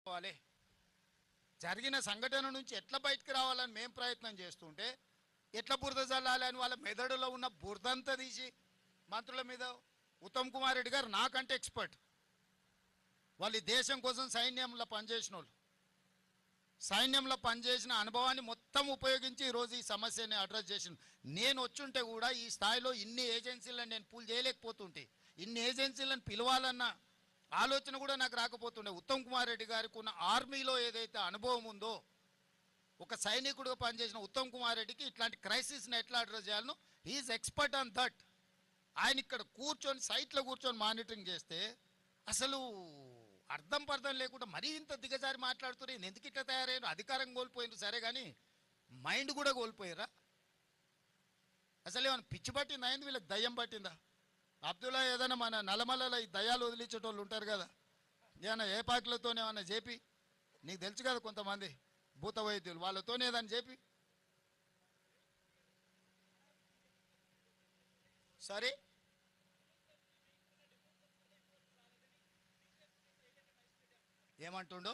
రావాలి, జరిగిన సంఘటన నుంచి ఎట్లా బయటకు రావాలని మేము ప్రయత్నం చేస్తుంటే ఎట్లా బురద జల్లాలని వాళ్ళ మెదడులో ఉన్న బురదంతా తీసి మంత్రుల మీద. ఉత్తమ్ కుమార్ రెడ్డి గారు నాకంటే ఎక్స్పర్ట్. వాళ్ళు ఈ దేశం కోసం సైన్యంలో పనిచేసిన వాళ్ళు, సైన్యంలో పనిచేసిన అనుభవాన్ని మొత్తం ఉపయోగించి ఈరోజు ఈ సమస్యని అడ్రస్ చేసిన. నేను వచ్చుంటే కూడా ఈ స్థాయిలో ఇన్ని ఏజెన్సీలను నేను పూల్ చేయలేకపోతుంటే, ఇన్ని ఏజెన్సీలను పిలవాలన్న ఆలోచన కూడా నాకు రాకపోతుండే. ఉత్తమ్ కుమార్ రెడ్డి గారికి ఉన్న ఆర్మీలో ఏదైతే అనుభవం ఉందో, ఒక సైనికుడిగా పనిచేసిన ఉత్తమ్ కుమార్ రెడ్డికి ఇట్లాంటి క్రైసిస్ని ఎట్లా అడ్రస్ చేయాలనో హీఈస్ ఎక్స్పర్ట్ ఆన్ దట్. ఆయన ఇక్కడ కూర్చొని సైట్లో కూర్చొని మానిటరింగ్ చేస్తే అసలు అర్థం పర్థం లేకుండా మరీ ఇంత దిగజారి మాట్లాడుతున్నారు. ఈయన ఎందుకు ఇట్లా తయారయ్యారు? అధికారం కోల్పోయినారు సరే, కానీ మైండ్ కూడా కోల్పోయారా? అసలు ఏమైనా పిచ్చి పట్టిందా? అయింది వీళ్ళకి దయ్యం పట్టిందా? అబ్దుల్లా ఏదైనా మన నల్లమల్లలో ఈ దయ్యాలు వదిలించేటోళ్ళు ఉంటారు కదా, ఏమన్నా ఏ పాకులతోనే ఏమన్నా చెప్పి, నీకు తెలుసు కదా కొంతమంది భూత వైద్యులు, వాళ్ళతోనే ఏదైనా చెప్పి సరే. ఏమంటుండో